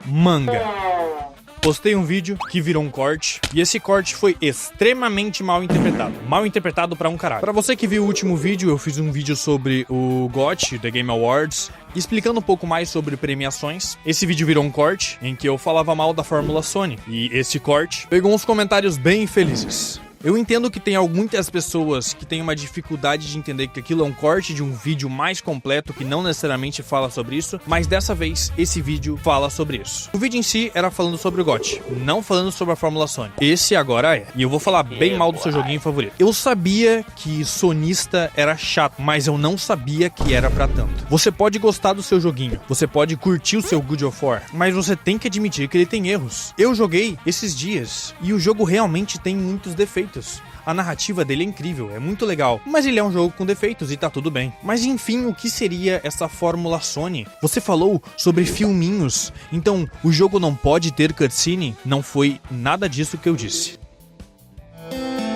manga. Postei um vídeo que virou um corte, e esse corte foi extremamente mal interpretado. Mal interpretado pra um caralho. Pra você que viu o último vídeo, eu fiz um vídeo sobre o GOT, The Game Awards, explicando um pouco mais sobre premiações. Esse vídeo virou um corte, em que eu falava mal da Fórmula Sony, e esse corte pegou uns comentários bem infelizes. Eu entendo que tem muitas pessoas que têm uma dificuldade de entender que aquilo é um corte de um vídeo mais completo que não necessariamente fala sobre isso, mas dessa vez esse vídeo fala sobre isso. O vídeo em si era falando sobre o GOT, não falando sobre a Fórmula Sony. Esse agora é. E eu vou falar bem mal do seu joguinho favorito. Eu sabia que sonista era chato, mas eu não sabia que era pra tanto. Você pode gostar do seu joguinho, você pode curtir o seu God of War, mas você tem que admitir que ele tem erros. Eu joguei esses dias e o jogo realmente tem muitos defeitos. A narrativa dele é incrível, é muito legal, mas ele é um jogo com defeitos e tá tudo bem. Mas enfim, o que seria essa Fórmula Sony? Você falou sobre filminhos, então o jogo não pode ter cutscene? Não foi nada disso que eu disse.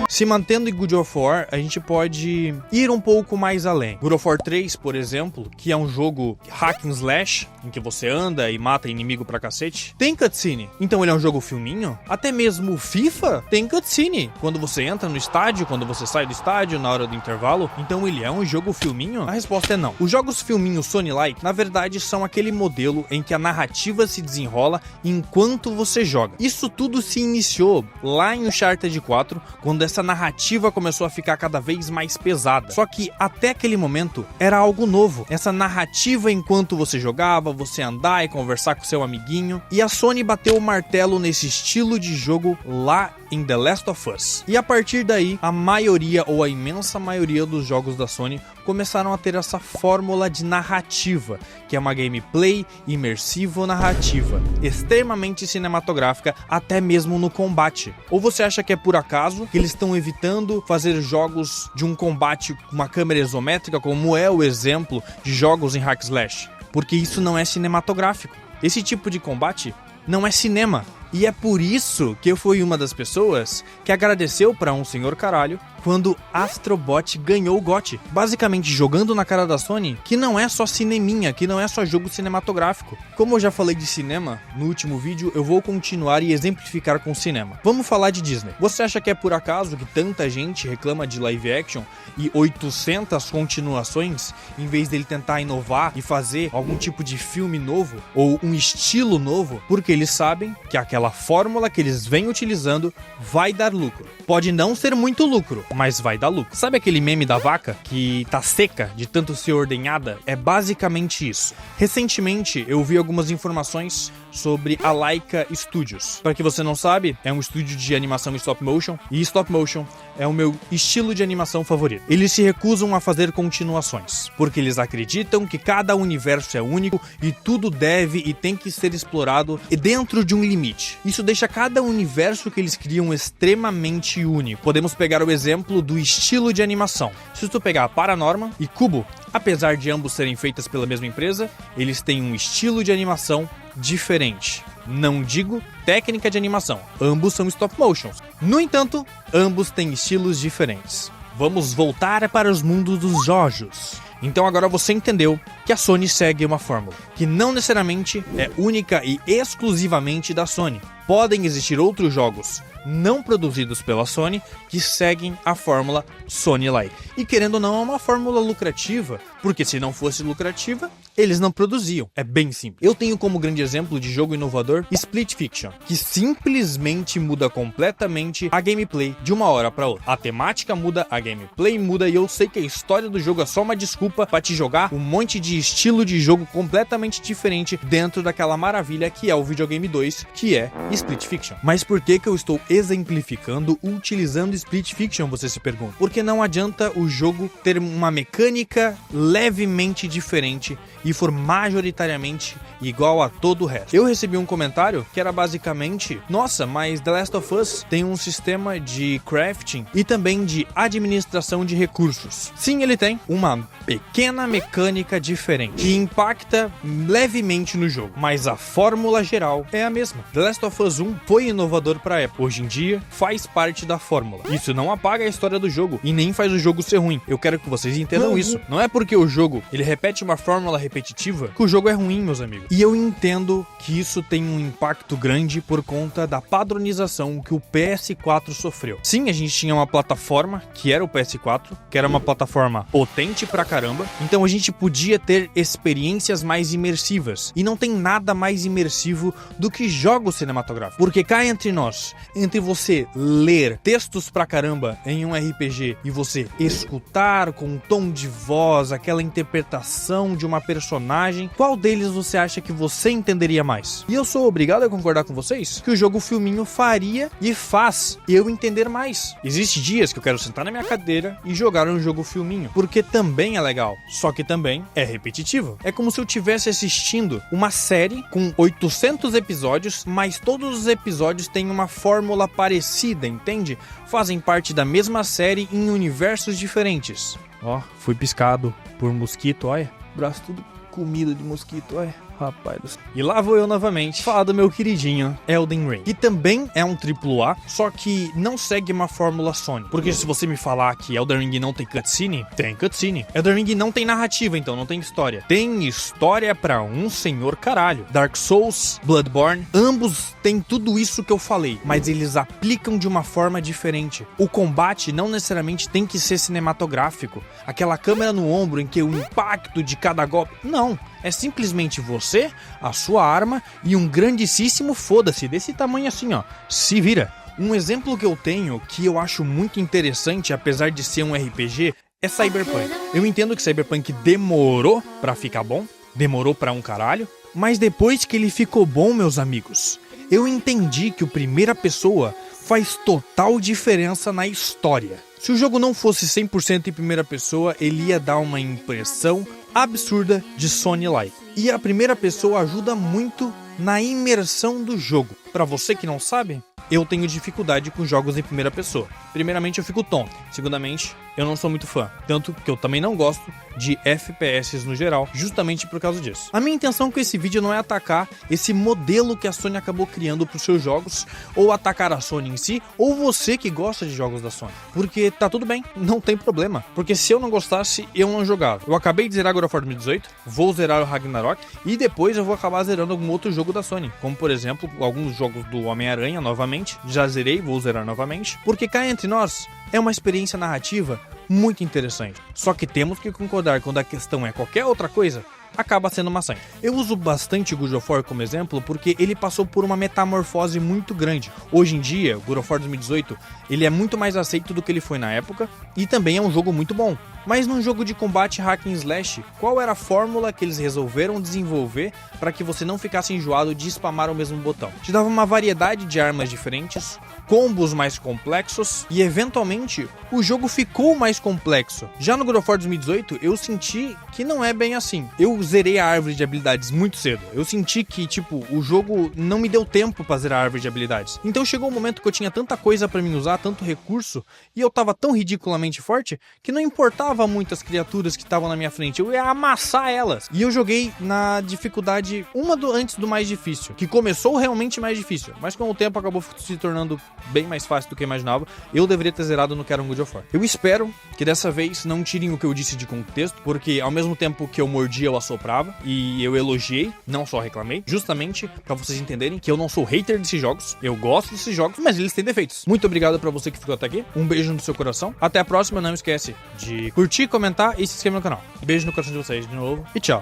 Se mantendo em God of War, a gente pode ir um pouco mais além. God of War 3, por exemplo, que é um jogo hack and slash, em que você anda e mata inimigo pra cacete, tem cutscene. Então ele é um jogo filminho? Até mesmo o FIFA tem cutscene. Quando você entra no estádio, quando você sai do estádio, na hora do intervalo. Então ele é um jogo filminho? A resposta é não. Os jogos filminhos Sony-like, na verdade, são aquele modelo em que a narrativa se desenrola enquanto você joga. Isso tudo se iniciou lá em Uncharted 4, quando essa narrativa começou a ficar cada vez mais pesada. Só que até aquele momento era algo novo. Essa narrativa enquanto você jogava, você andar e conversar com seu amiguinho. E a Sony bateu o martelo nesse estilo de jogo lá em The Last of Us. E a partir daí, a maioria ou a imensa maioria dos jogos da Sony começaram a ter essa fórmula de narrativa, que é uma gameplay imersivo-narrativa, extremamente cinematográfica, até mesmo no combate. Ou você acha que é por acaso que eles estão evitando fazer jogos de um combate com uma câmera isométrica, como é o exemplo de jogos em hack slash? Porque isso não é cinematográfico. Esse tipo de combate não é cinema. E é por isso que eu fui uma das pessoas que agradeceu pra um senhor caralho quando Astro Bot ganhou o GOT. Basicamente jogando na cara da Sony que não é só cineminha, que não é só jogo cinematográfico. Como eu já falei de cinema no último vídeo, eu vou continuar e exemplificar com cinema. Vamos falar de Disney. Você acha que é por acaso que tanta gente reclama de live action e 800 continuações, em vez dele tentar inovar e fazer algum tipo de filme novo ou um estilo novo? Porque eles sabem que aquela fórmula que eles vêm utilizando vai dar lucro. Pode não ser muito lucro, mas vai dar lucro. Sabe aquele meme da vaca que tá seca de tanto ser ordenhada? É basicamente isso. Recentemente eu vi algumas informações sobre a Laika Studios. Para que você não sabe, é um estúdio de animação em stop motion, e stop motion é o meu estilo de animação favorito. Eles se recusam a fazer continuações, porque eles acreditam que cada universo é único e tudo deve e tem que ser explorado dentro de um limite. Isso deixa cada universo que eles criam extremamente único. Podemos pegar o exemplo do estilo de animação. Se tu pegar Paranorman e Kubo, apesar de ambos serem feitas pela mesma empresa, eles têm um estilo de animação diferente. Não digo técnica de animação, ambos são stop motions. No entanto, ambos têm estilos diferentes. Vamos voltar para os mundos dos jogos. Então agora você entendeu que a Sony segue uma fórmula, que não necessariamente é única e exclusivamente da Sony. Podem existir outros jogos não produzidos pela Sony que seguem a fórmula Sony-like. E querendo ou não, é uma fórmula lucrativa, porque se não fosse lucrativa, eles não produziam. É bem simples. Eu tenho como grande exemplo de jogo inovador Split Fiction, que simplesmente muda completamente a gameplay de uma hora para outra. A temática muda, a gameplay muda, e eu sei que a história do jogo é só uma desculpa para te jogar um monte de estilo de jogo completamente diferente dentro daquela maravilha que é o videogame 2, que é Split Fiction. Mas por que eu estou exemplificando utilizando Split Fiction, você se pergunta? Porque não adianta o jogo ter uma mecânica levemente diferente e for majoritariamente igual a todo o resto. Eu recebi um comentário que era basicamente: nossa, mas The Last of Us tem um sistema de crafting e também de administração de recursos. Sim, ele tem uma pequena mecânica diferente que impacta levemente no jogo, mas a fórmula geral é a mesma. The Last of Us 1 foi inovador para a época. Hoje em dia, faz parte da fórmula. Isso não apaga a história do jogo e nem faz o jogo ser ruim. Eu quero que vocês entendam isso. Não é porque o jogo ele repete uma fórmula repetida repetitiva que o jogo é ruim, meus amigos. E eu entendo que isso tem um impacto grande por conta da padronização que o PS4 sofreu. Sim, a gente tinha uma plataforma que era o PS4, que era uma plataforma potente pra caramba, então a gente podia ter experiências mais imersivas. E não tem nada mais imersivo do que jogos cinematográficos. Porque cá entre nós, entre você ler textos pra caramba em um RPG e você escutar com um tom de voz, aquela interpretação de uma personagem, qual deles você acha que você entenderia mais? E eu sou obrigado a concordar com vocês que o jogo filminho faria e faz eu entender mais. Existem dias que eu quero sentar na minha cadeira e jogar um jogo filminho, porque também é legal, só que também é repetitivo. É como se eu estivesse assistindo uma série com 800 episódios, mas todos os episódios têm uma fórmula parecida, entende? Fazem parte da mesma série em universos diferentes. Ó, fui piscado por mosquito, olha. Braço tudo comida de mosquito, olha. Rapaz do céu. E lá vou eu novamente falar do meu queridinho Elden Ring, que também é um AAA, só que não segue uma fórmula Sony. Porque se você me falar que Elden Ring não tem cutscene, tem cutscene. Elden Ring não tem narrativa, então não tem história. Tem história pra um senhor caralho. Dark Souls, Bloodborne, ambos têm tudo isso que eu falei, mas eles aplicam de uma forma diferente. O combate não necessariamente tem que ser cinematográfico. Aquela câmera no ombro em que o impacto de cada golpe... Não. É simplesmente você, a sua arma e um grandíssimo foda-se desse tamanho assim, ó. Se vira. Um exemplo que eu tenho que eu acho muito interessante, apesar de ser um RPG, é Cyberpunk. Eu entendo que Cyberpunk demorou pra ficar bom, demorou pra um caralho, mas depois que ele ficou bom, meus amigos, eu entendi que o primeira pessoa faz total diferença na história. Se o jogo não fosse 100% em primeira pessoa, ele ia dar uma impressão absurda de Sony-like. E a primeira pessoa ajuda muito na imersão do jogo. Pra você que não sabe, eu tenho dificuldade com jogos em primeira pessoa. Primeiramente, eu fico tonto. Segundamente, eu não sou muito fã. Tanto que eu também não gosto de FPS no geral, justamente por causa disso. A minha intenção com esse vídeo não é atacar esse modelo que a Sony acabou criando para os seus jogos, ou atacar a Sony em si, ou você que gosta de jogos da Sony. Porque tá tudo bem, não tem problema. Porque se eu não gostasse, eu não jogava. Eu acabei de zerar God of War 2018, vou zerar o Ragnarok, e depois eu vou acabar zerando algum outro jogo da Sony. Como, por exemplo, alguns jogos do Homem-Aranha, novamente. Já zerei, vou zerar novamente. Porque cá entre nós, é uma experiência narrativa muito interessante. Só que temos que concordar quando a questão é qualquer outra coisa, acaba sendo maçante. Eu uso bastante o God of War como exemplo porque ele passou por uma metamorfose muito grande. Hoje em dia, o God of War 2018, ele é muito mais aceito do que ele foi na época e também é um jogo muito bom. Mas num jogo de combate hack and slash, qual era a fórmula que eles resolveram desenvolver para que você não ficasse enjoado de spamar o mesmo botão? Te dava uma variedade de armas diferentes, combos mais complexos e eventualmente o jogo ficou mais complexo. Já no God of War 2018 eu senti que não é bem assim. Eu zerei a árvore de habilidades muito cedo. Eu senti que tipo o jogo não me deu tempo para zerar a árvore de habilidades. Então chegou um momento que eu tinha tanta coisa para mim usar, tanto recurso, e eu tava tão ridiculamente forte que não importava muitas criaturas que estavam na minha frente, eu ia amassar elas. E eu joguei na dificuldade antes do mais difícil, que começou realmente mais difícil, mas com o tempo acabou se tornando bem mais fácil do que eu imaginava. Eu deveria ter zerado no que era um God of War. Eu espero que dessa vez não tirem o que eu disse de contexto, porque ao mesmo tempo que eu mordi, eu assoprava, e eu elogiei, não só reclamei, justamente pra vocês entenderem que eu não sou hater desses jogos, eu gosto desses jogos, mas eles têm defeitos. Muito obrigado pra você que ficou até aqui, um beijo no seu coração, até a próxima, não esquece de curtir, comentar e se inscrever no canal. Beijo no coração de vocês de novo e tchau.